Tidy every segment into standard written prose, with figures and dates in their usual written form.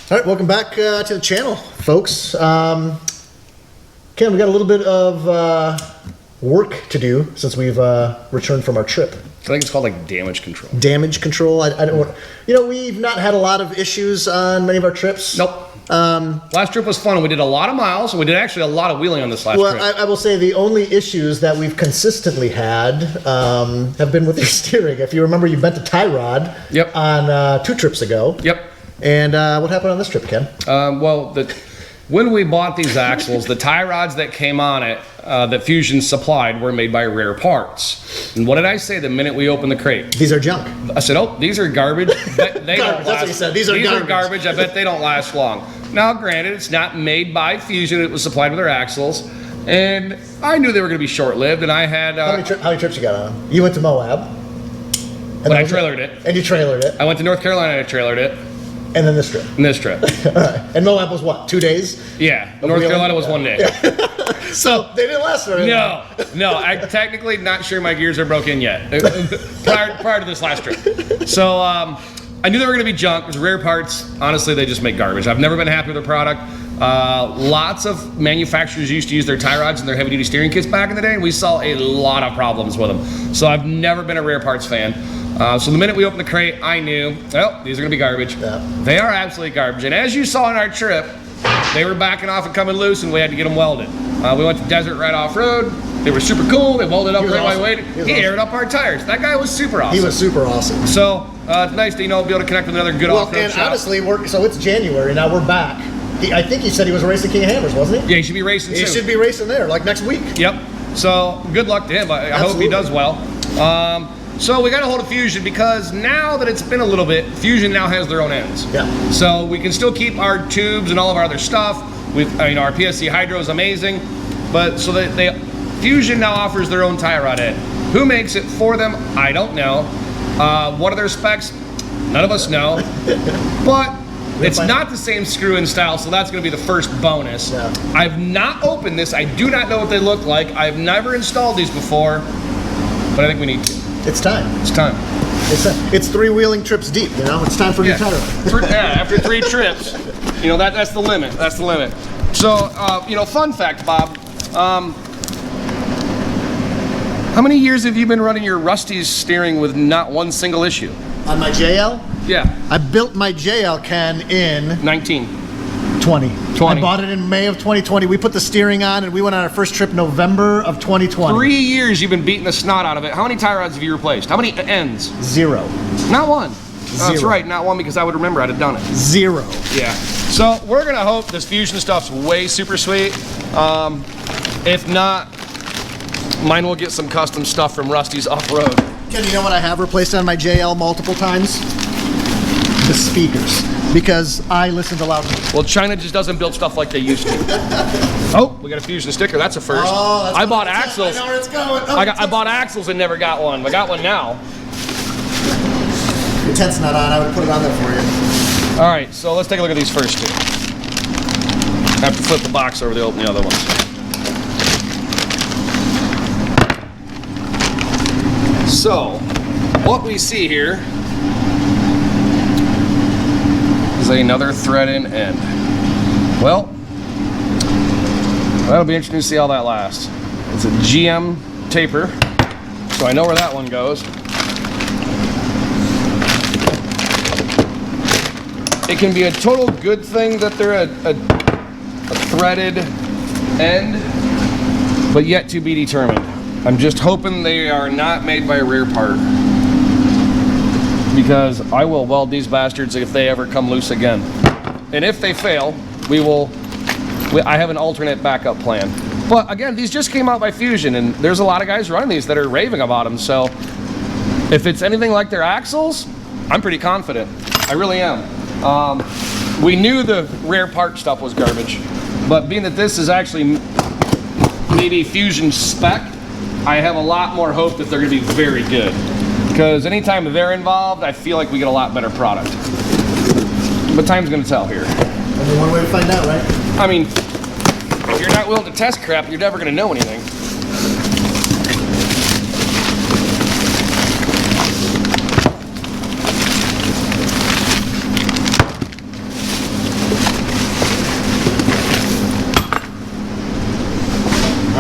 All right, welcome back to the channel, folks. Ken, we got a little bit of work to do since we've returned from our trip. I think it's called like damage control. Damage control. I don't want. You know, we've not had a lot of issues on many of our trips. Nope. Last trip was fun. We did a lot of miles, and we did actually a lot of wheeling on this last trip. Well, I will say the only issues that we've consistently had have been with your steering. If you remember, you bent a tie rod on 2 trips ago. Yep. And what happened on this trip, Ken? When we bought these axles, the tie rods that came on it that Fusion supplied were made by Rare Parts. And what did I say the minute we opened the crate? These are junk. I said, oh, these are garbage. They don't last. That's what you said. These are garbage. I bet they don't last long. Now, granted, it's not made by Fusion. It was supplied with their axles. And I knew they were going to be short-lived. And I had... How many trips you got on? You went to Moab. And I trailered it. And you trailered it. I went to North Carolina and I trailered it. And then this trip. And this trip. All right. And Moab was what, 2 days? Yeah. North Carolina was 1 day. Yeah. So they didn't last very long. No. I'm technically not sure my gears are broken yet. prior to this last trip. So I knew they were going to be junk. It was Rare Parts. Honestly, they just make garbage. I've never been happy with their product. Lots of manufacturers used to use their tie rods and their heavy-duty steering kits back in the day, and we saw a lot of problems with them. So I've never been a Rare Parts fan. So the minute we opened the crate, I knew, oh, these are going to be garbage. Yeah. They are absolutely garbage. And as you saw on our trip, they were backing off and coming loose, and we had to get them welded. We went to Desert right off-road. They were super cool. They welded up right away. Awesome. He aired up our tires. That guy was super awesome. He was super awesome. So it's nice to, be able to connect with another good off-road shop. And honestly, so it's January, now we're back. I think he said he was racing King of Hammers, wasn't he? Yeah, he should be racing soon. He should be racing there, like next week. Yep. So good luck to him. I hope he does well. So we got a hold of Fusion because now that it's been a little bit, Fusion now has their own ends. Yeah. So we can still keep our tubes and all of our other stuff. Our PSC Hydro is amazing, but so Fusion now offers their own tie rod end. Who makes it for them? I don't know. What are their specs? None of us know. But it's not the same screw-in style, so that's going to be the first bonus. Yeah. I've not opened this. I do not know what they look like. I've never installed these before, but I think we need to. It's time. It's time. It's 3 wheeling trips deep, you know? It's time for a new tie rod. After 3 trips, that's the limit. That's the limit. So, fun fact, Bob. How many years have you been running your Rusty's steering with not one single issue? On my JL? Yeah. I built my JL, Ken, in... 20. I bought it in May of 2020. We put the steering on and we went on our first trip November of 2020. 3 years you've been beating the snot out of it. How many tie rods have you replaced? How many ends? 0. Not one. That's right, not one, because I would remember I'd have done it. 0. Yeah. So we're gonna hope this Fusion stuff's way super sweet. If not, mine will get some custom stuff from Rusty's off-road. Ken, you know what I have replaced on my JL multiple times? The speakers. Because I listen to loud music. Well, China just doesn't build stuff like they used to. Oh, we got a Fusion sticker. That's a first. Oh, I bought axles. I know where it's going. Oh, I bought axles and never got one. I got one now. Your tent's not on. I would put it on there for you. All right, so let's take a look at these first 2. I have to flip the box over to open the other ones. So, what we see here is another thread-in end. Well, that'll be interesting to see how that lasts. It's a GM taper, so I know where that one goes. It can be a total good thing that they're a threaded end, but yet to be determined. I'm just hoping they are not made by a Rare Part, because I will weld these bastards if they ever come loose again. And if they fail, I have an alternate backup plan. But again, these just came out by Fusion, and there's a lot of guys running these that are raving about them. So if it's anything like their axles, I'm pretty confident. I really am. We knew the Rare Part stuff was garbage, but being that this is actually maybe Fusion spec, I have a lot more hope that they're going to be very good. Because anytime they're involved, I feel like we get a lot better product. But time's going to tell here. Only one way to find out, right? I mean, if you're not willing to test crap, you're never going to know anything.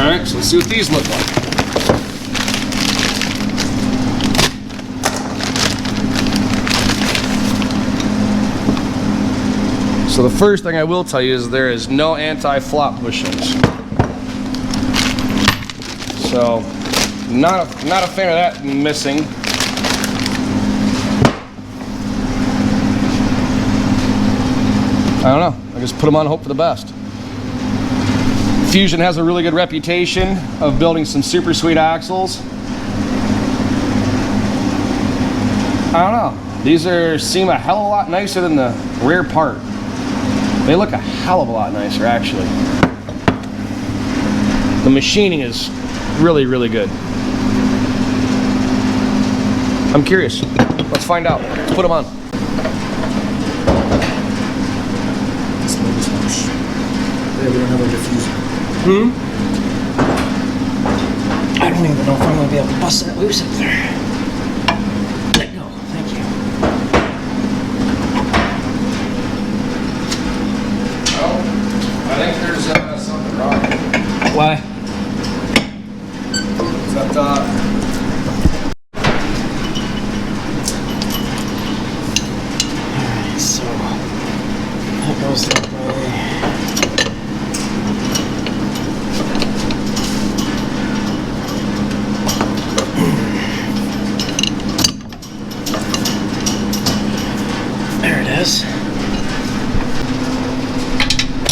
Alright, so let's see what these look like. So the first thing I will tell you is there is no anti-flop bushings. So, not a fan of that missing. I don't know. I just put them on and hope for the best. Fusion has a really good reputation of building some super sweet axles. I don't know. These seem a hell of a lot nicer than the rear part. They look a hell of a lot nicer, actually. The machining is really, really good. I'm curious. Let's find out. Let's put them on. Yeah, we don't have a diffuser. I don't even know if I'm gonna be able to bust that loose up there. Let go. Thank you. Oh, I think there's something wrong. Why? Is that Alright, so that goes that way. There it is.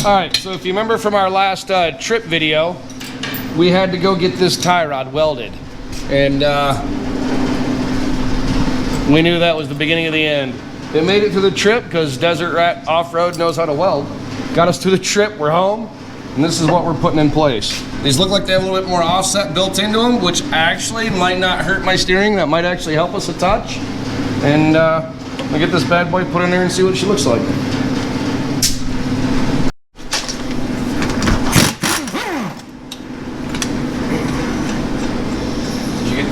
Alright, so if you remember from our last trip video, we had to go get this tie rod welded. And we knew that was the beginning of the end. It made it through the trip because Desert Rat Off-Road knows how to weld. Got us through the trip, we're home, and this is what we're putting in place. These look like they have a little bit more offset built into them, which actually might not hurt my steering. That might actually help us a touch. And we'll get this bad boy put in there and see what she looks like.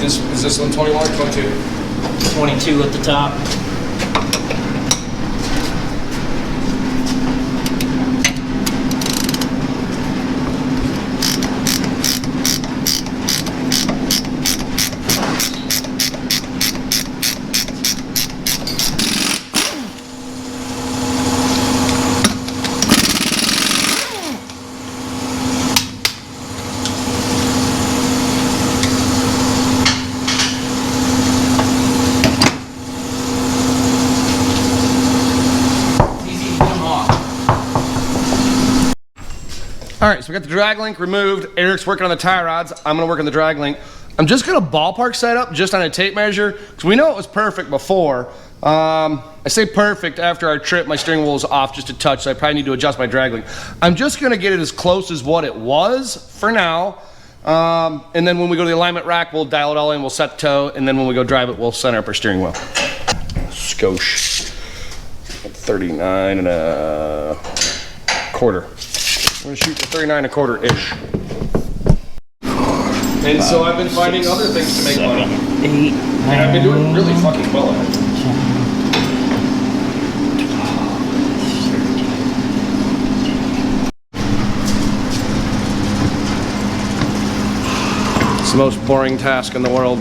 Is this one 21 or 22? 22 at the top. All right, so we got the drag link removed. Eric's working on the tie rods. I'm gonna work on the drag link. I'm just gonna ballpark set up just on a tape measure because we know it was perfect before. I say perfect after our trip. My steering wheel was off just a touch, so I probably need to adjust my drag link. I'm just gonna get it as close as what it was for now. And then when we go to the alignment rack, we'll dial it all in, we'll set toe, and then when we go drive it, we'll center up our steering wheel. Skosh. 39 and a quarter. We're gonna shoot for 39 and a quarter-ish. And so I've been finding other things to make money. 8, 9, And I've been doing really fucking well at it. 10, 12, 13. It's the most boring task in the world.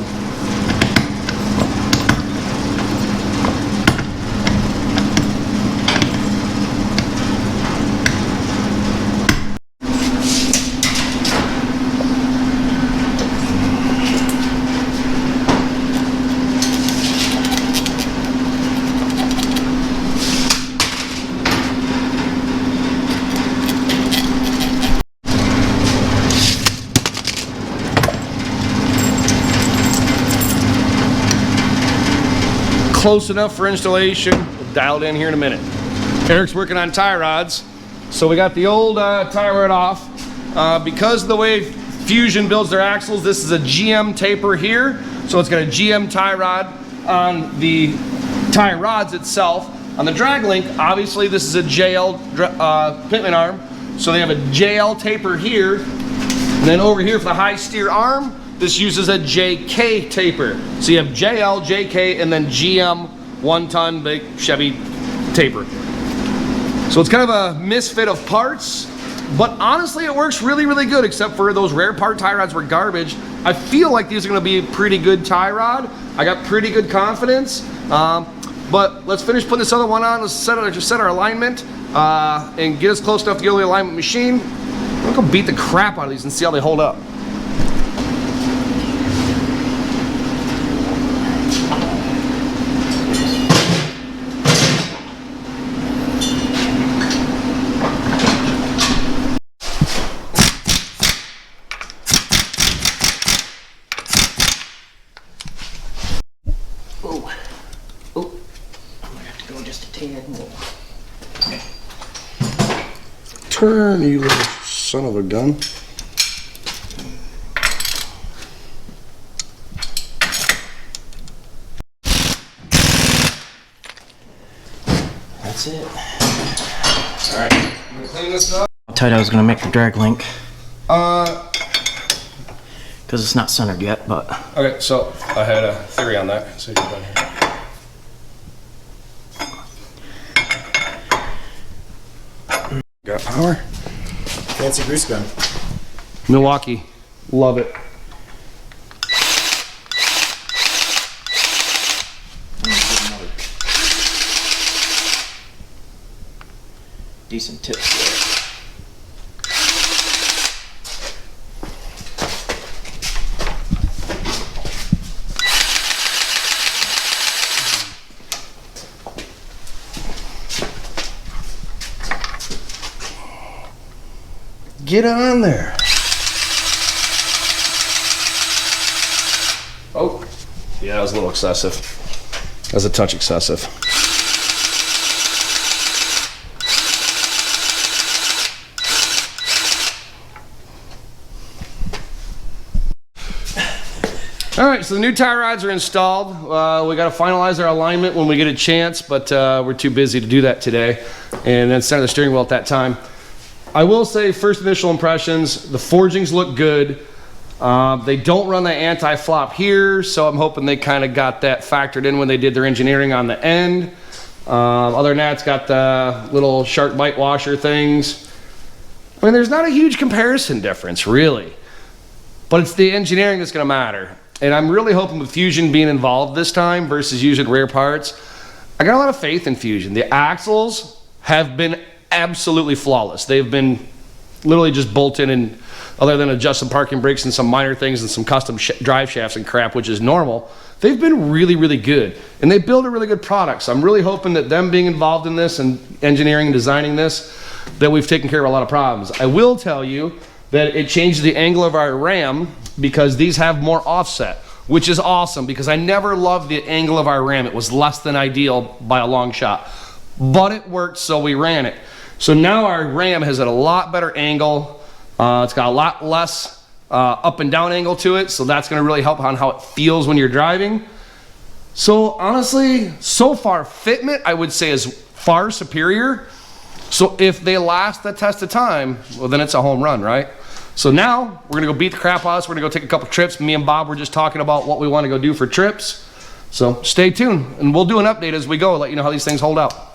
Close enough for installation. We'll dial it in here in a minute. Eric's working on tie rods. So we got the old tie rod off. Because of the way Fusion builds their axles, this is a GM taper here. So it's got a GM tie rod on the tie rods itself. On the drag link, obviously this is a JL pitman arm. So they have a JL taper here. And then over here for the high steer arm, this uses a JK taper. So you have JL, JK, and then GM 1-ton big Chevy taper. So it's kind of a misfit of parts, But honestly, it works really, really good, except for those rare part tie rods were garbage. I feel like these are gonna be a pretty good tie rod. I got pretty good confidence. But let's finish putting this other one on. Let's set our alignment and get us close enough to get the alignment machine. We'll go beat the crap out of these and see how they hold up. Turn, you little son of a gun. That's it. All right, I'm gonna clean this up. How tight I was gonna make the drag link. Because it's not centered yet, but. Okay, so I had a theory on that. So you're done here. Got power? Fancy grease gun. Milwaukee, love it. Decent tips there. Get on there. Oh, yeah, that was a little excessive. That was a touch excessive. All right, so the new tie rods are installed. We got to finalize our alignment when we get a chance, but we're too busy to do that today. And then center the steering wheel at that time. I will say, first initial impressions, the forgings look good. They don't run the anti-flop here, so I'm hoping they kind of got that factored in when they did their engineering on the end. Other than that, it's got the little shark bite washer things. I mean, there's not a huge comparison difference, really. But it's the engineering that's going to matter. And I'm really hoping with Fusion being involved this time versus using rare parts, I got a lot of faith in Fusion. The axles have been absolutely flawless. They've been literally just bolted in, other than adjusting parking brakes and some minor things and some custom drive shafts and crap, which is normal. They've been really, really good. And they build a really good product. So I'm really hoping that them being involved in this and engineering and designing this, that we've taken care of a lot of problems. I will tell you that it changed the angle of our ram because these have more offset, which is awesome because I never loved the angle of our ram. It was less than ideal by a long shot, but it worked, so we ran it. So now our ram has a lot better angle. It's got a lot less up and down angle to it, so that's gonna really help on how it feels when you're driving. So honestly, so far fitment I would say is far superior. So if they last the test of time, well then it's a home run, right? So now we're gonna go beat the crap out of us. We're gonna go take a couple trips. Me and Bob were just talking about what we wanna go do for trips. So stay tuned and we'll do an update as we go, let you know how these things hold out.